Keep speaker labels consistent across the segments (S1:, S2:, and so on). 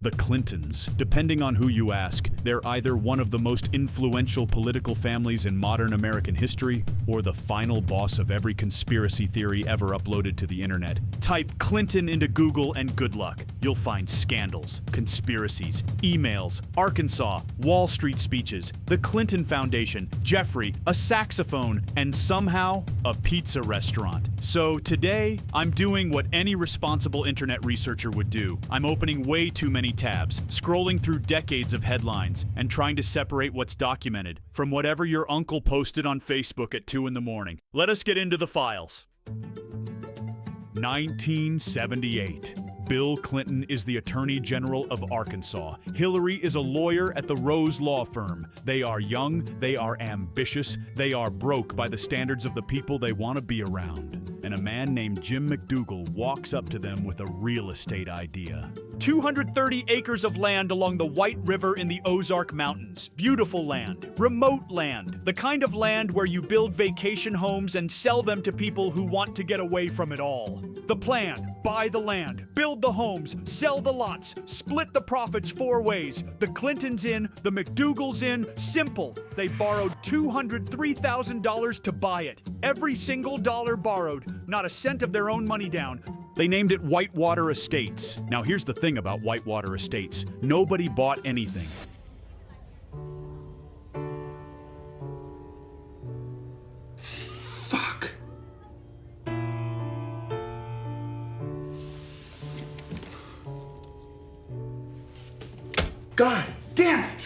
S1: The Clintons. Depending on who you ask, they're either one of the most influential political families in modern American history, or the final boss of every conspiracy theory ever uploaded to the internet. Type Clinton into Google and good luck. You'll find scandals, conspiracies, emails, Arkansas, Wall Street speeches, the Clinton Foundation, Jeffrey, a saxophone, and somehow a pizza restaurant. So today, I'm doing what any responsible internet researcher would do. I'm opening way too many tabs, scrolling through decades of headlines, and trying to separate what's documented from whatever your uncle posted on Facebook at 2 in the morning. Let us get into the files. 1978. Bill Clinton is the Attorney General of Arkansas. Hillary is a lawyer at the Rose Law Firm. They are young, they are ambitious, they are broke by the standards of the people they want to be around. And a man named Jim McDougal walks up to them with a real estate idea. 230 acres of land along the White River in the Ozark Mountains. Beautiful land, remote land, the kind of land where you build vacation homes and sell them to people who want to get away from it all. The plan: buy the land, build the homes, sell the lots, split the profits 4 ways. The Clintons in, the McDougals in, simple. They borrowed $203,000 to buy it. Every single dollar borrowed, not a cent of their own money down. They named it Whitewater Estates. Now here's the thing about Whitewater Estates. Nobody bought anything.
S2: Fuck. God damn it!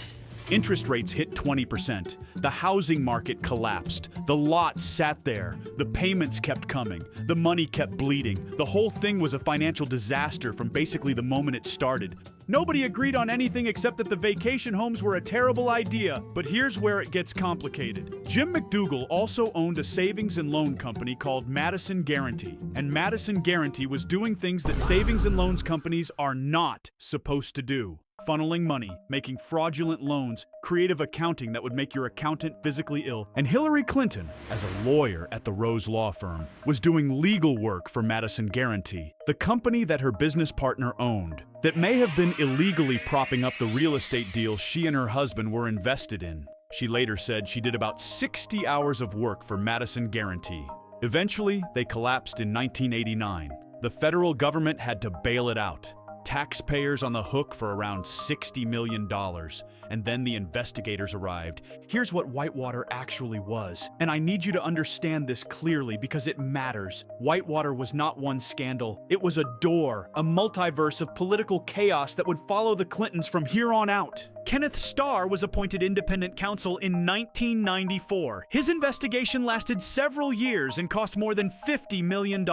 S1: Interest rates hit 20%. The housing market collapsed. The lot sat there. The payments kept coming. The money kept bleeding. The whole thing was a financial disaster from basically the moment it started. Nobody agreed on anything except that the vacation homes were a terrible idea. But here's where it gets complicated. Jim McDougal also owned a savings and loan company called Madison Guaranty. And Madison Guaranty was doing things that savings and loans companies are not supposed to do. Funneling money, making fraudulent loans, creative accounting that would make your accountant physically ill. And Hillary Clinton, as a lawyer at the Rose Law Firm, was doing legal work for Madison Guaranty, the company that her business partner owned, that may have been illegally propping up the real estate deal she and her husband were invested in. She later said she did about 60 hours of work for Madison Guaranty. Eventually, they collapsed in 1989. The federal government had to bail it out. Taxpayers on the hook for around $60 million. And then the investigators arrived. Here's what Whitewater actually was. And I need you to understand this clearly because it matters. Whitewater was not one scandal. It was a door, a multiverse of political chaos that would follow the Clintons from here on out. Kenneth Starr was appointed independent counsel in 1994. His investigation lasted several years and cost more than $50 million.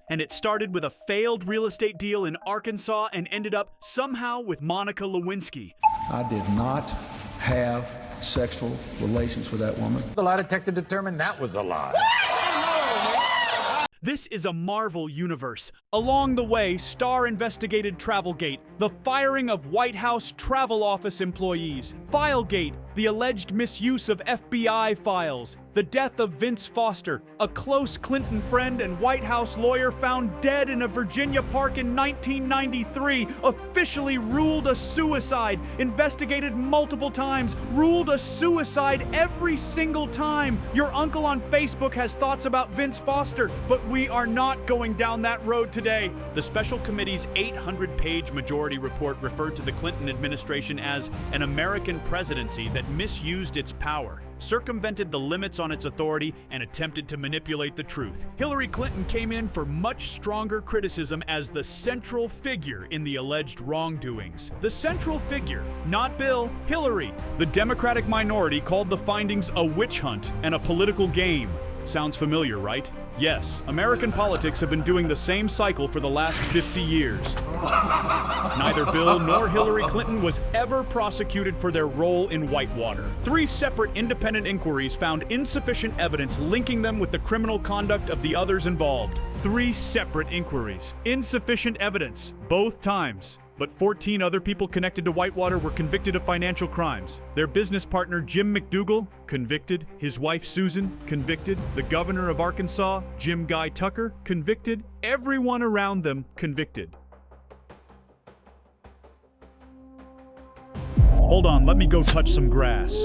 S1: And it started with a failed real estate deal in Arkansas and ended up somehow with Monica Lewinsky.
S3: I did not have sexual relations with that woman.
S4: The lie detector determined that was a lie.
S1: This is a Marvel universe. Along the way, Starr investigated Travelgate, the firing of White House travel office employees, Filegate, the alleged misuse of FBI files, the death of Vince Foster, a close Clinton friend and White House lawyer found dead in a Virginia park in 1993, officially ruled a suicide, investigated multiple times, ruled a suicide every single time. Your uncle on Facebook has thoughts about Vince Foster, but we are not going down that road today. The special committee's 800-page majority report referred to the Clinton administration as an American presidency that misused its power, circumvented the limits on its authority, and attempted to manipulate the truth. Hillary Clinton came in for much stronger criticism as the central figure in the alleged wrongdoings. The central figure, not Bill, Hillary. The Democratic minority called the findings a witch hunt and a political game. Sounds familiar, right? Yes, American politics have been doing the same cycle for the last 50 years. Neither Bill nor Hillary Clinton was ever prosecuted for their role in Whitewater. 3 separate independent inquiries found insufficient evidence linking them with the criminal conduct of the others involved. 3 separate inquiries. Insufficient evidence, both times. But 14 other people connected to Whitewater were convicted of financial crimes. Their business partner, Jim McDougal, convicted. His wife, Susan, convicted. The governor of Arkansas, Jim Guy Tucker, convicted. Everyone around them, convicted. Hold on, let me go touch some grass.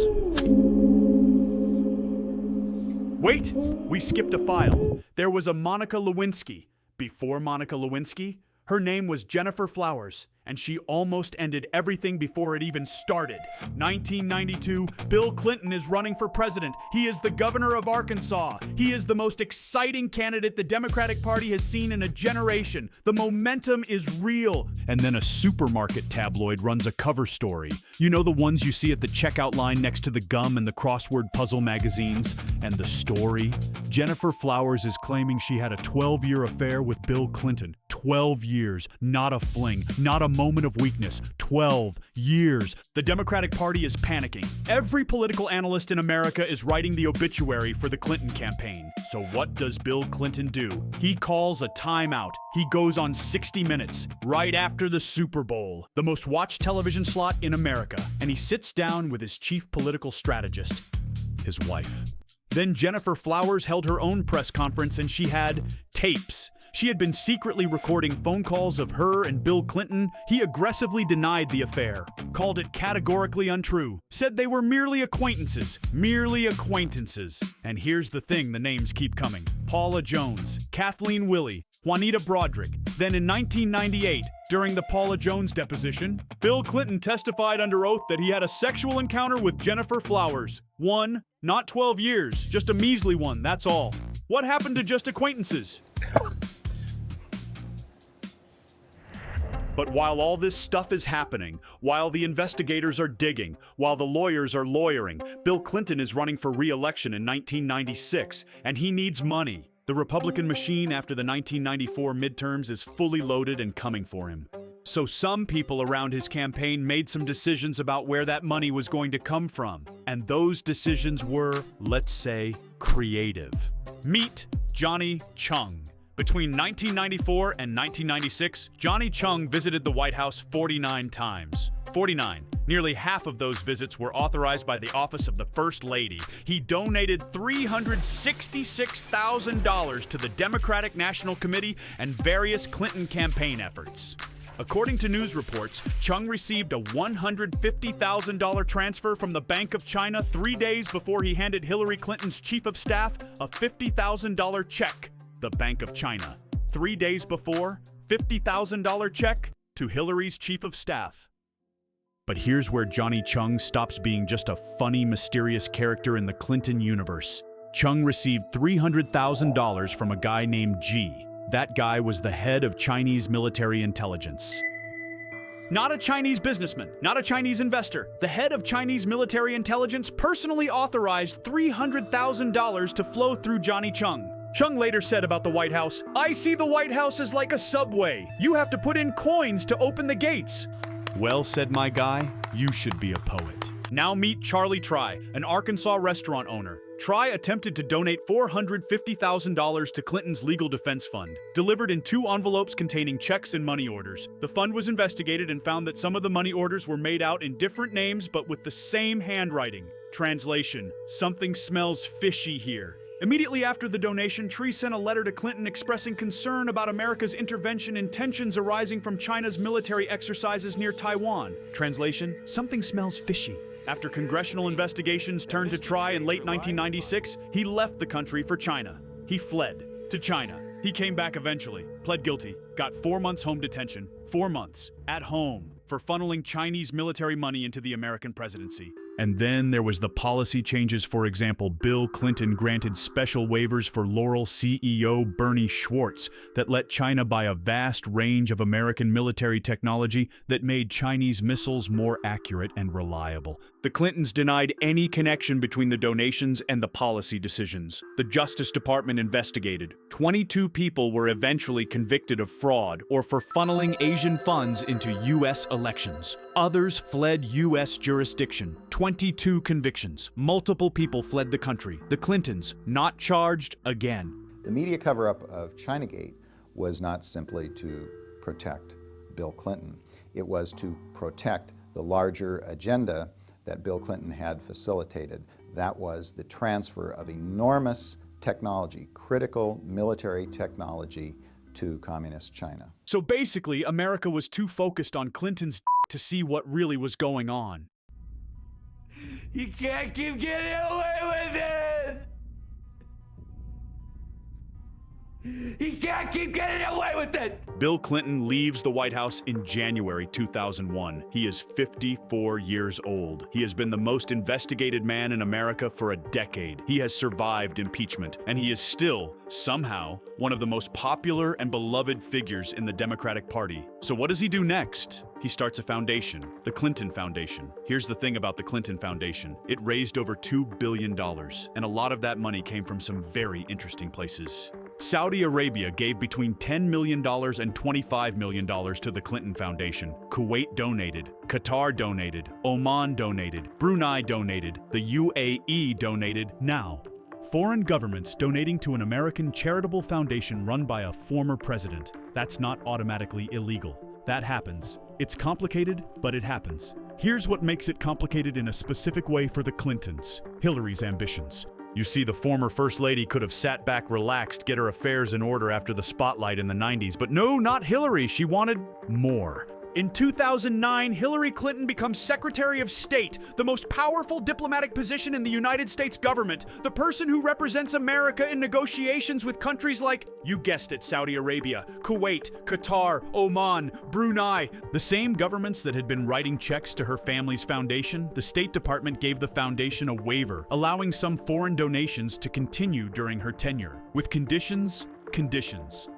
S1: Wait, we skipped a file. There was a Monica Lewinsky. Before Monica Lewinsky, her name was Jennifer Flowers, and she almost ended everything before it even started. 1992, Bill Clinton is running for president. He is the governor of Arkansas. He is the most exciting candidate the Democratic Party has seen in a generation. The momentum is real. And then a supermarket tabloid runs a cover story. You know, the ones you see at the checkout line next to the gum and the crossword puzzle magazines? And the story? Jennifer Flowers is claiming she had a 12-year affair with Bill Clinton. 12 years, not a fling, not a moment of weakness. 12 years. The Democratic Party is panicking. Every political analyst in America is writing the obituary for the Clinton campaign. So what does Bill Clinton do? He calls a timeout. He goes on 60 Minutes, right after the Super Bowl, the most watched television slot in America, and he sits down with his chief political strategist, his wife. Then Jennifer Flowers held her own press conference and she had tapes. She had been secretly recording phone calls of her and Bill Clinton. He aggressively denied the affair, called it categorically untrue, said they were merely acquaintances. Merely acquaintances. And here's the thing, the names keep coming. Paula Jones, Kathleen Willey, Juanita Broaddrick. Then in 1998, during the Paula Jones deposition, Bill Clinton testified under oath that he had a sexual encounter with Jennifer Flowers. One, not 12 years, just a measly one, that's all. What happened to just acquaintances? But while all this stuff is happening, while the investigators are digging, while the lawyers are lawyering, Bill Clinton is running for re-election in 1996, and he needs money. The Republican machine after the 1994 midterms is fully loaded and coming for him. So some people around his campaign made some decisions about where that money was going to come from. And those decisions were, let's say, creative. Meet Johnny Chung. Between 1994 and 1996, Johnny Chung visited the White House 49 times. 49. Nearly half of those visits were authorized by the Office of the First Lady. He donated $366,000 to the Democratic National Committee and various Clinton campaign efforts. According to news reports, Chung received a $150,000 transfer from the Bank of China 3 days before he handed Hillary Clinton's chief of staff a $50,000 check. The Bank of China. 3 days before, $50,000 check to Hillary's chief of staff. But here's where Johnny Chung stops being just a funny, mysterious character in the Clinton universe. Chung received $300,000 from a guy named G. That guy was the head of Chinese military intelligence. Not a Chinese businessman, not a Chinese investor. The head of Chinese military intelligence personally authorized $300,000 to flow through Johnny Chung. Chung later said about the White House, "I see the White House as like a subway. You have to put in coins to open the gates." Well, said my guy, you should be a poet. Now meet Charlie Try, an Arkansas restaurant owner. Try attempted to donate $450,000 to Clinton's legal defense fund, delivered in 2 envelopes containing checks and money orders. The fund was investigated and found that some of the money orders were made out in different names but with the same handwriting. Translation: something smells fishy here. Immediately after the donation, Tree sent a letter to Clinton expressing concern about America's intervention in tensions arising from China's military exercises near Taiwan. Translation: something smells fishy. After congressional investigations turned to Try in late 1996, he left the country for China. He fled to China. He came back eventually, pled guilty, got 4 months home detention, 4 months at home for funneling Chinese military money into the American presidency. And then there was the policy changes. For example, Bill Clinton granted special waivers for Laurel CEO Bernie Schwartz that let China buy a vast range of American military technology that made Chinese missiles more accurate and reliable. The Clintons denied any connection between the donations and the policy decisions. The Justice Department investigated. 22 people were eventually convicted of fraud or for funneling Asian funds into U.S. elections. Others fled U.S. jurisdiction. 22 convictions. Multiple people fled the country. The Clintons, not charged again.
S2: The media cover-up of Chinagate was not simply to protect Bill Clinton. It was to protect the larger agenda that Bill Clinton had facilitated. That was the transfer of enormous technology, critical military technology, to communist China.
S1: So basically, America was too focused on Clinton's to see what really was going on.
S5: You can't keep getting away with this! You can't keep getting away with it!
S1: Bill Clinton leaves the White House in January 2001. He is 54 years old. He has been the most investigated man in America for a decade. He has survived impeachment, and he is still, somehow, one of the most popular and beloved figures in the Democratic Party. So what does he do next? He starts a foundation, the Clinton Foundation. Here's the thing about the Clinton Foundation. It raised over $2 billion, and a lot of that money came from some very interesting places. Saudi Arabia gave between $10 million and $25 million to the Clinton Foundation. Kuwait donated, Qatar donated, Oman donated, Brunei donated, the UAE donated. Now, foreign governments donating to an American charitable foundation run by a former president. That's not automatically illegal. That happens. It's complicated, but it happens. Here's what makes it complicated in a specific way for the Clintons: Hillary's ambitions. You see, the former First Lady could have sat back, relaxed, get her affairs in order after the spotlight in the 90s, but no, not Hillary. She wanted more. In 2009, Hillary Clinton becomes Secretary of State, the most powerful diplomatic position in the United States government, the person who represents America in negotiations with countries like, you guessed it, Saudi Arabia, Kuwait, Qatar, Oman, Brunei. The same governments that had been writing checks to her family's foundation, the State Department gave the foundation a waiver, allowing some foreign donations to continue during her tenure, with conditions.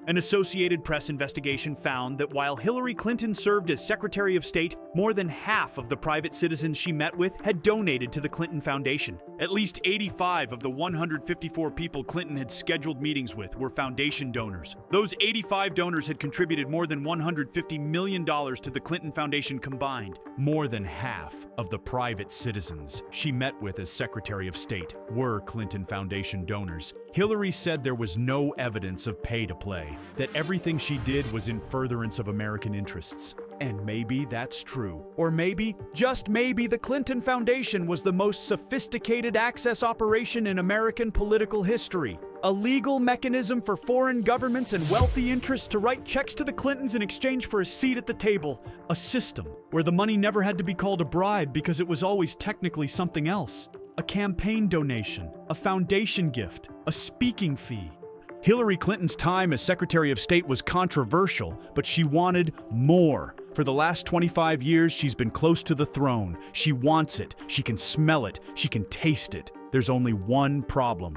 S1: An Associated Press investigation found that while Hillary Clinton served as Secretary of State, more than half of the private citizens she met with had donated to the Clinton Foundation. At least 85 of the 154 people Clinton had scheduled meetings with were foundation donors. Those 85 donors had contributed more than $150 million to the Clinton Foundation combined. More than half of the private citizens she met with as Secretary of State were Clinton Foundation donors. Hillary said there was no evidence of pay to play, that everything she did was in furtherance of American interests. And maybe that's true. Or maybe, just maybe, the Clinton Foundation was the most sophisticated access operation in American political history. A legal mechanism for foreign governments and wealthy interests to write checks to the Clintons in exchange for a seat at the table. A system where the money never had to be called a bribe because it was always technically something else. A campaign donation, a foundation gift, a speaking fee. Hillary Clinton's time as Secretary of State was controversial, but she wanted more. For the last 25 years, she's been close to the throne. She wants it. She can smell it. She can taste it. There's only one problem.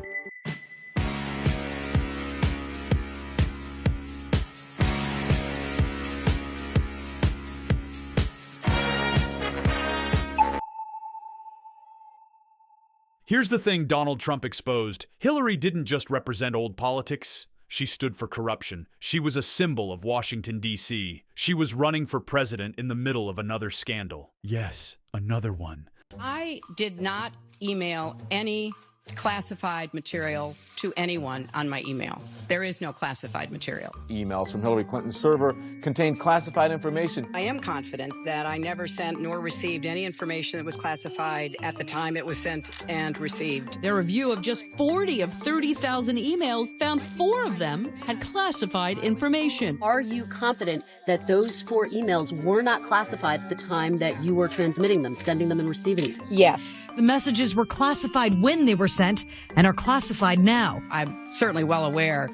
S1: Here's the thing Donald Trump exposed. Hillary didn't just represent old politics. She stood for corruption. She was a symbol of Washington, D.C. She was running for president in the middle of another scandal. Yes, another one.
S6: I did not email any classified material to anyone on my email. There is no classified material.
S7: Emails from Hillary Clinton's server contained classified information.
S6: I am confident that I never sent nor received any information that was classified at the time it was sent and received.
S8: Their review of just 40 of 30,000 emails found 4 of them had classified information.
S9: Are you confident that those 4 emails were not classified at the time that you were transmitting them, sending them and receiving them?
S6: Yes.
S8: The messages were classified when they were sent and are classified now.
S6: I'm certainly well aware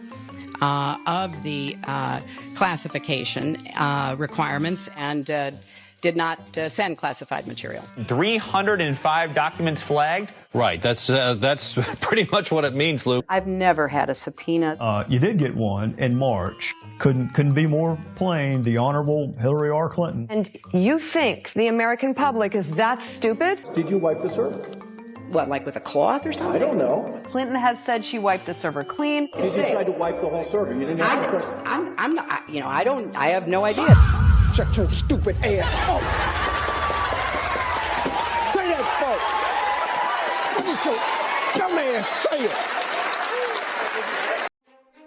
S6: of the classification requirements and did not send classified material.
S10: 305 documents flagged?
S11: Right, that's pretty much what it means, Lou.
S12: I've never had a subpoena.
S13: You did get one in March. Couldn't be more plain. The Honorable Hillary R. Clinton.
S14: And you think the American public is that stupid?
S3: Did you wipe the server?
S6: What, like with a cloth or something?
S3: I don't know.
S14: Clinton has said she wiped the server clean.
S3: You tried to wipe the whole server. You didn't have
S6: I'm not, I have no idea.
S3: Shut your stupid ass up. Say that, folks. Look at your dumb ass say it.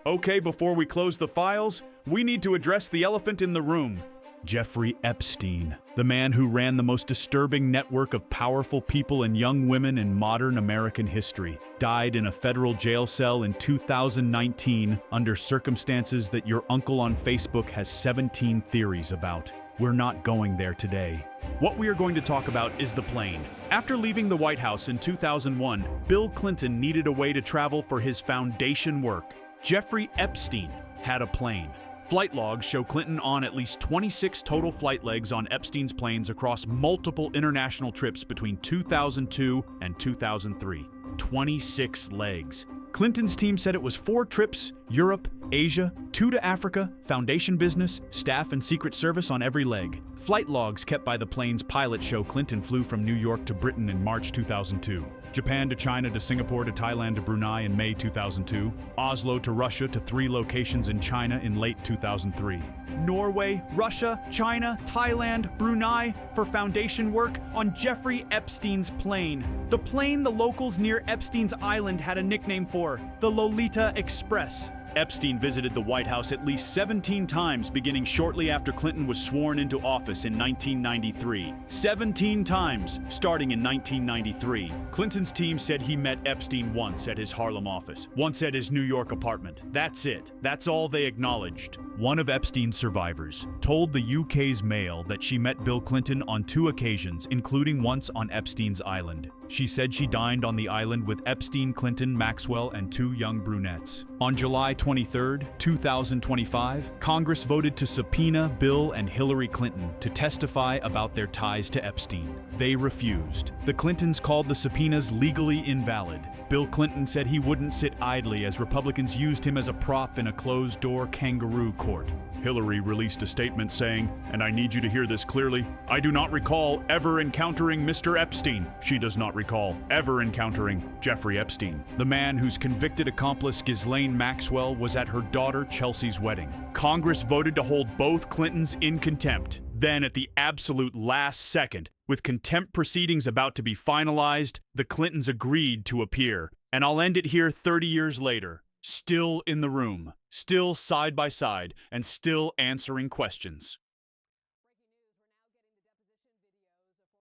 S1: Okay, before we close the files, we need to address the elephant in the room. Jeffrey Epstein, the man who ran the most disturbing network of powerful people and young women in modern American history, died in a federal jail cell in 2019 under circumstances that your uncle on Facebook has 17 theories about. We're not going there today. What we are going to talk about is the plane. After leaving the White House in 2001, Bill Clinton needed a way to travel for his foundation work. Jeffrey Epstein had a plane. Flight logs show Clinton on at least 26 total flight legs on Epstein's planes across multiple international trips between 2002 and 2003. 26 legs. Clinton's team said it was 4 trips, Europe, Asia, 2 to Africa, foundation business, staff and Secret Service on every leg. Flight logs kept by the plane's pilot show Clinton flew from New York to Britain in March 2002, Japan to China to Singapore to Thailand to Brunei in May 2002, Oslo to Russia to 3 locations in China in late 2003. Norway, Russia, China, Thailand, Brunei for foundation work on Jeffrey Epstein's plane. The plane the locals near Epstein's Island had a nickname for, the Lolita Express. Epstein visited the White House at least 17 times beginning shortly after Clinton was sworn into office in 1993. 17 times, starting in 1993. Clinton's team said he met Epstein once at his Harlem office, once at his New York apartment. That's it. That's all they acknowledged. One of Epstein's survivors told the UK's Mail that she met Bill Clinton on 2 occasions, including once on Epstein's Island. She said she dined on the island with Epstein, Clinton, Maxwell, and 2 young brunettes. On July 23, 2025, Congress voted to subpoena Bill and Hillary Clinton to testify about their ties to Epstein. They refused. The Clintons called the subpoenas legally invalid. Bill Clinton said he wouldn't sit idly as Republicans used him as a prop in a closed-door kangaroo court. Hillary released a statement saying, and I need you to hear this clearly, I do not recall ever encountering Mr. Epstein. She does not recall ever encountering Jeffrey Epstein. The man whose convicted accomplice Ghislaine Maxwell was at her daughter Chelsea's wedding. Congress voted to hold both Clintons in contempt. Then, at the absolute last second, with contempt proceedings about to be finalized, the Clintons agreed to appear. And I'll end it here 30 years later. Still in the room, still side by side, and still answering questions.